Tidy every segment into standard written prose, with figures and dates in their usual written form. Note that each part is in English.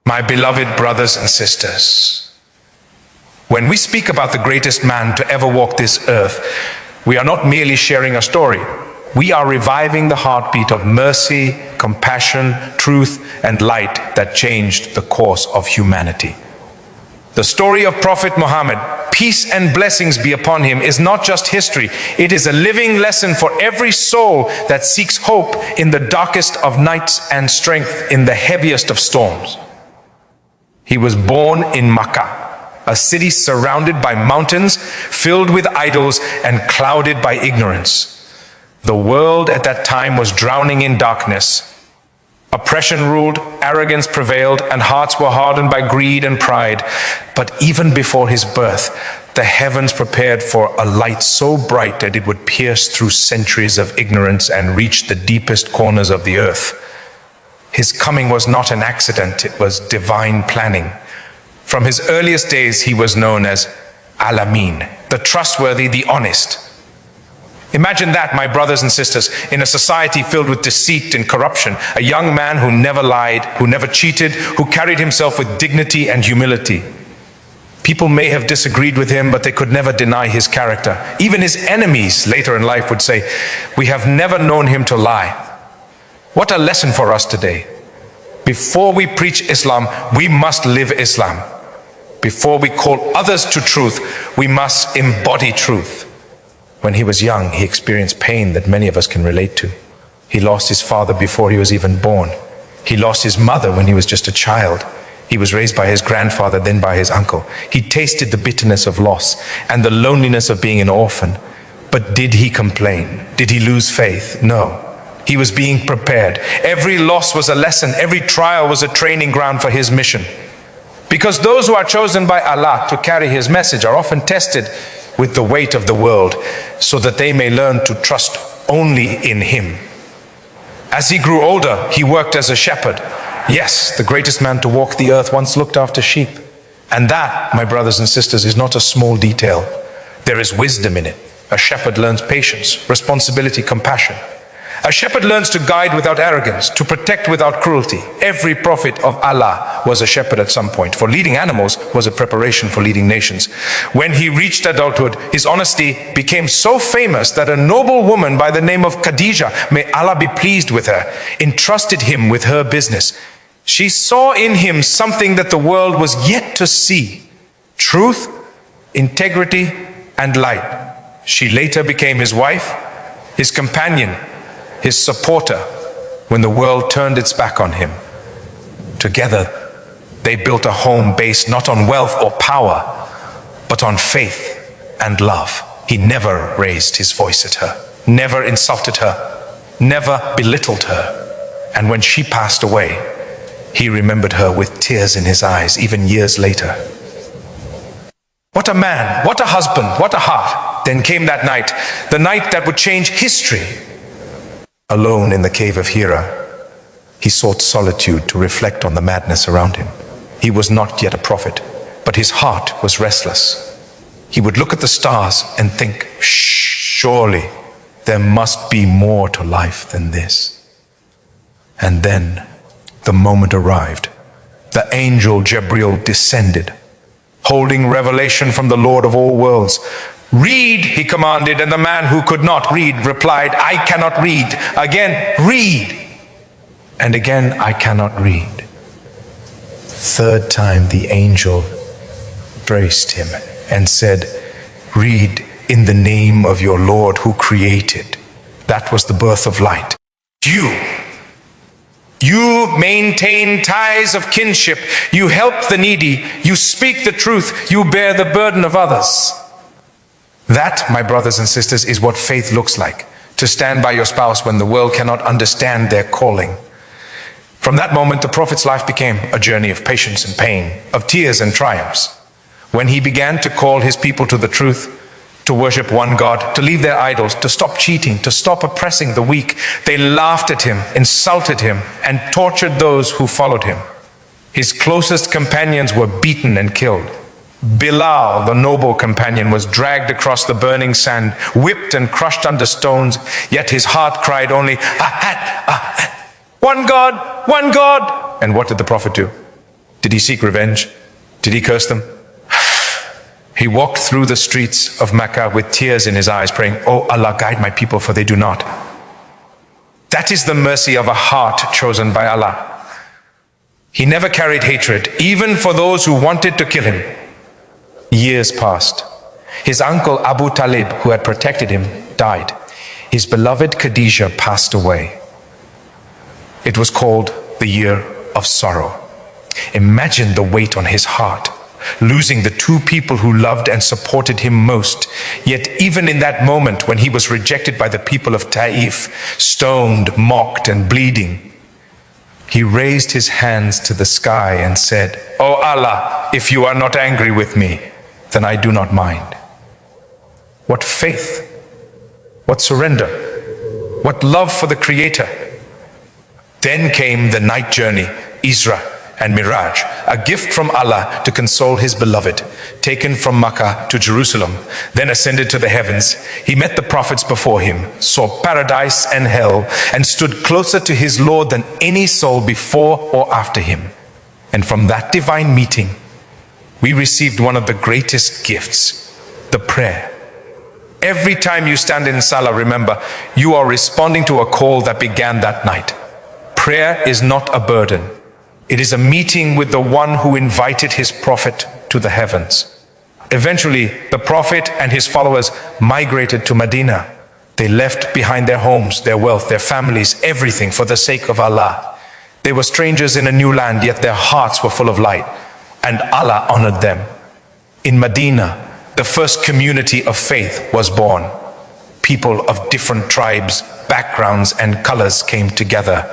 My beloved brothers and sisters, when we speak about the greatest man to ever walk this earth, we are not merely sharing a story. We are reviving the heartbeat of mercy, compassion, truth, and light that changed the course of humanity. The story of Prophet Muhammad, peace and blessings be upon him, is not just history. It is a living lesson for every soul that seeks hope in the darkest of nights and strength in the heaviest of storms. He was born in Makkah, a city surrounded by mountains, filled with idols, and clouded by ignorance. The world at that time was drowning in darkness. Oppression ruled, arrogance prevailed, and hearts were hardened by greed and pride. But even before his birth, the heavens prepared for a light so bright that it would pierce through centuries of ignorance and reach the deepest corners of the earth. His coming was not an accident, it was divine planning. From his earliest days, he was known as Al-Amin, the trustworthy, the honest. Imagine that, my brothers and sisters, in a society filled with deceit and corruption, a young man who never lied, who never cheated, who carried himself with dignity and humility. People may have disagreed with him, but they could never deny his character. Even his enemies later in life would say, "We have never known him to lie." What a lesson for us today. Before we preach Islam, we must live Islam. Before we call others to truth, we must embody truth. When he was young, he experienced pain that many of us can relate to. He lost his father before he was even born. He lost his mother when he was just a child. He was raised by his grandfather, then by his uncle. He tasted the bitterness of loss and the loneliness of being an orphan. But did he complain? Did he lose faith? No. He was being prepared. Every loss was a lesson. Every trial was a training ground for his mission. Because those who are chosen by Allah to carry his message are often tested with the weight of the world, so that they may learn to trust only in him. As he grew older, he worked as a shepherd. Yes, the greatest man to walk the earth once looked after sheep. And that, my brothers and sisters, is not a small detail. There is wisdom in it. A shepherd learns patience, responsibility, compassion. A shepherd learns to guide without arrogance, to protect without cruelty. Every prophet of Allah was a shepherd at some point, for leading animals was a preparation for leading nations. When he reached adulthood, his honesty became so famous that a noble woman by the name of Khadijah, may Allah be pleased with her, entrusted him with her business. She saw in him something that the world was yet to see: truth, integrity, and light. She later became his wife, his companion, his supporter, when the world turned its back on him. Together, they built a home based not on wealth or power, but on faith and love. He never raised his voice at her, never insulted her, never belittled her. And when she passed away, he remembered her with tears in his eyes, even years later. What a man, what a husband, what a heart. Then came that night, the night that would change history. Alone in the cave of Hira, he sought solitude to reflect on the madness around him. He was not yet a prophet, but his heart was restless. He would look at the stars and think, surely there must be more to life than this. And then the moment arrived. The angel Gabriel descended, holding revelation from the Lord of all worlds. "Read," he commanded, and the man who could not read replied, "I cannot read." Again, "Read." And again, "I cannot read." Third time, the angel braced him and said, "Read in the name of your Lord who created." That was the birth of light. You maintain ties of kinship. You help the needy. You speak the truth. You bear the burden of others. That, my brothers and sisters, is what faith looks like. To stand by your spouse when the world cannot understand their calling. From that moment, the Prophet's life became a journey of patience and pain, of tears and triumphs. When he began to call his people to the truth, to worship one God, to leave their idols, to stop cheating, to stop oppressing the weak, they laughed at him, insulted him, and tortured those who followed him. His closest companions were beaten and killed. Bilal, the noble companion, was dragged across the burning sand, whipped and crushed under stones, yet his heart cried only, "Ahad, Ahad, one God, one God." And what did the Prophet do? Did he seek revenge? Did he curse them? He walked through the streets of Mecca with tears in his eyes, praying, "Oh Allah, guide my people, for they do not." That is the mercy of a heart chosen by Allah. He never carried hatred, even for those who wanted to kill him. Years passed. His uncle Abu Talib, who had protected him, died. His beloved Khadijah passed away. It was called the year of sorrow. Imagine the weight on his heart, losing the two people who loved and supported him most. Yet even in that moment when he was rejected by the people of Taif, stoned, mocked, and bleeding, he raised his hands to the sky and said, "Oh Allah, if you are not angry with me, then I do not mind." What faith, what surrender, what love for the Creator. Then came the night journey, Isra and Miraj, a gift from Allah to console his beloved, taken from Makkah to Jerusalem, then ascended to the heavens. He met the prophets before him, saw paradise and hell, and stood closer to his Lord than any soul before or after him. And from that divine meeting, we received one of the greatest gifts, the prayer. Every time you stand in Salah, remember, you are responding to a call that began that night. Prayer is not a burden. It is a meeting with the one who invited his prophet to the heavens. Eventually, the prophet and his followers migrated to Medina. They left behind their homes, their wealth, their families, everything for the sake of Allah. They were strangers in a new land, yet their hearts were full of light, and Allah honored them. In Medina, the first community of faith was born. People of different tribes, backgrounds, and colors came together,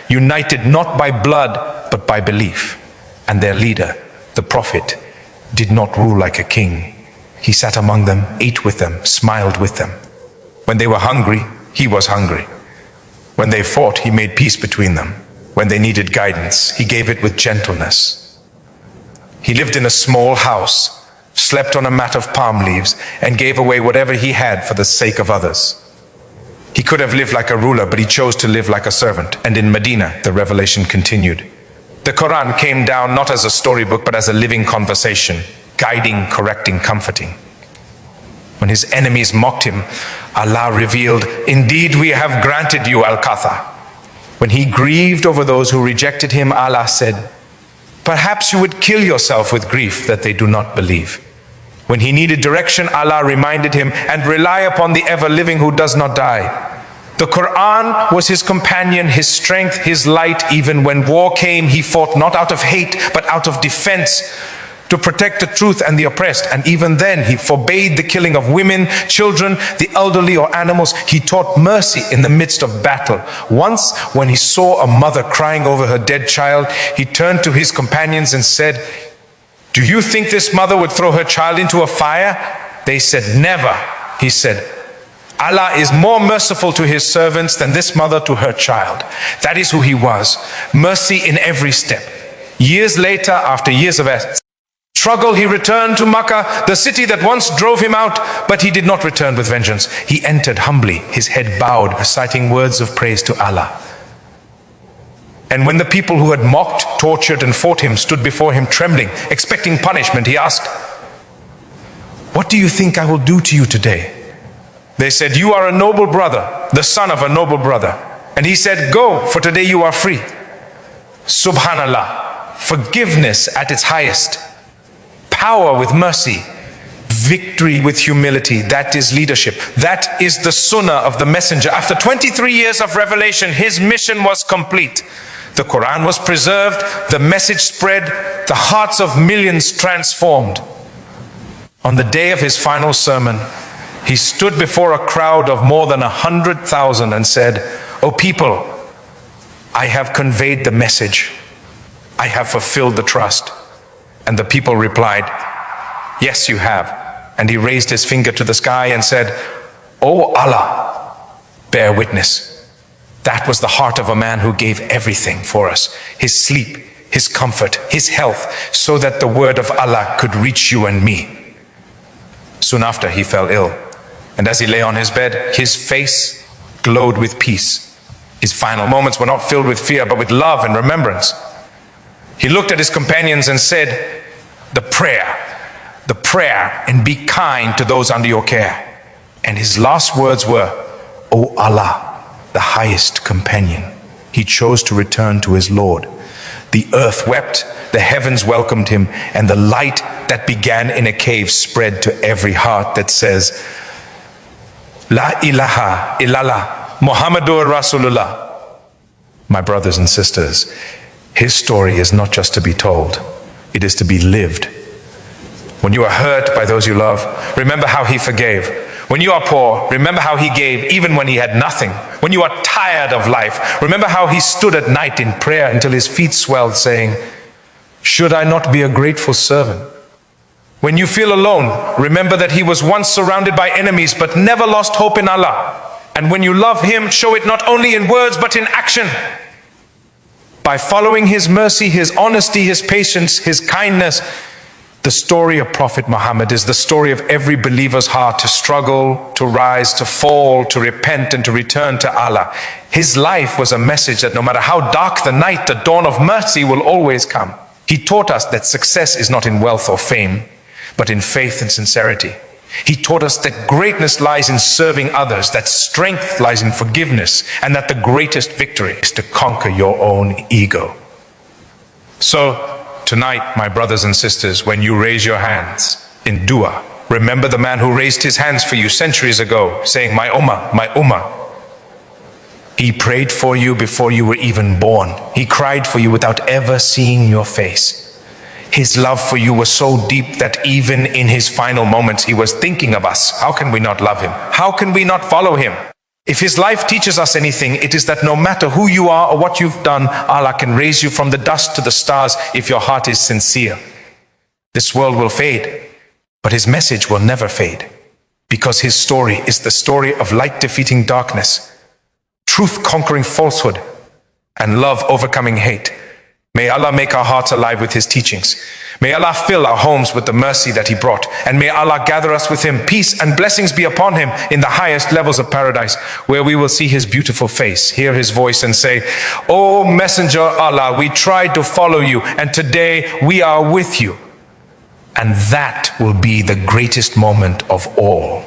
united not by blood, but by belief. And their leader, the Prophet, did not rule like a king. He sat among them, ate with them, smiled with them. When they were hungry, he was hungry. When they fought, he made peace between them. When they needed guidance, he gave it with gentleness. He lived in a small house, slept on a mat of palm leaves, and gave away whatever he had for the sake of others. He could have lived like a ruler, but he chose to live like a servant. And in Medina, the revelation continued. The Quran came down not as a storybook, but as a living conversation, guiding, correcting, comforting. When his enemies mocked him, Allah revealed, "Indeed, we have granted you Al-Katha." When he grieved over those who rejected him, Allah said, "Perhaps you would kill yourself with grief that they do not believe." When he needed direction, Allah reminded him, "And rely upon the ever-living who does not die." The Quran was his companion, his strength, his light. Even when war came, he fought not out of hate, but out of defense, to protect the truth and the oppressed. And even then, he forbade the killing of women, children, the elderly, or animals. He taught mercy in the midst of battle. Once, when he saw a mother crying over her dead child, he turned to his companions and said, "Do you think this mother would throw her child into a fire?" They said, "Never." He said, "Allah is more merciful to his servants than this mother to her child." That is who he was. Mercy in every step. Years later, after years of struggle, he returned to Makkah, the city that once drove him out, but he did not return with vengeance. He entered humbly, his head bowed, reciting words of praise to Allah. And when the people who had mocked, tortured, and fought him stood before him trembling, expecting punishment, he asked, "What do you think I will do to you today?" They said, "You are a noble brother, the son of a noble brother." And he said, "Go, for today you are free." Subhanallah, forgiveness at its highest, power with mercy, victory with humility. That is leadership. That is the Sunnah of the Messenger. After 23 years of revelation, his mission was complete. The Quran was preserved, the message spread, the hearts of millions transformed. On the day of his final sermon, he stood before a crowd of more than 100,000 and said, "O people, I have conveyed the message. I have fulfilled the trust." And the people replied, "Yes, you have." And he raised his finger to the sky and said, "O Allah, bear witness." That was the heart of a man who gave everything for us, his sleep, his comfort, his health, so that the word of Allah could reach you and me. Soon after, he fell ill. And as he lay on his bed, his face glowed with peace. His final moments were not filled with fear, but with love and remembrance. He looked at his companions and said, the prayer, and be kind to those under your care. And his last words were, O Allah, the highest companion. He chose to return to his Lord. The earth wept, the heavens welcomed him, and the light that began in a cave spread to every heart that says, La ilaha illallah, Muhammadur Rasulullah. My brothers and sisters, his story is not just to be told, it is to be lived. When you are hurt by those you love, remember how he forgave. When you are poor, remember how he gave even when he had nothing. When you are tired of life, remember how he stood at night in prayer until his feet swelled, saying, should I not be a grateful servant? When you feel alone, remember that he was once surrounded by enemies but never lost hope in Allah. And when you love him, show it not only in words but in action. By following his mercy, his honesty, his patience, his kindness. The story of Prophet Muhammad is the story of every believer's heart to struggle, to rise, to fall, to repent, and to return to Allah. His life was a message that no matter how dark the night, the dawn of mercy will always come. He taught us that success is not in wealth or fame, but in faith and sincerity. He taught us that greatness lies in serving others, that strength lies in forgiveness, and that the greatest victory is to conquer your own ego. So, tonight, my brothers and sisters, when you raise your hands in dua, remember the man who raised his hands for you centuries ago, saying, my ummah, my ummah. He prayed for you before you were even born. He cried for you without ever seeing your face. His love for you was so deep that even in his final moments, he was thinking of us. How can we not love him? How can we not follow him? If his life teaches us anything, it is that no matter who you are or what you've done, Allah can raise you from the dust to the stars if your heart is sincere. This world will fade, but his message will never fade, because his story is the story of light defeating darkness, truth conquering falsehood, and love overcoming hate. May Allah make our hearts alive with his teachings. May Allah fill our homes with the mercy that he brought. And may Allah gather us with him. Peace and blessings be upon him in the highest levels of paradise, where we will see his beautiful face, hear his voice, and say, O Messenger of Allah, we tried to follow you, and today we are with you. And that will be the greatest moment of all.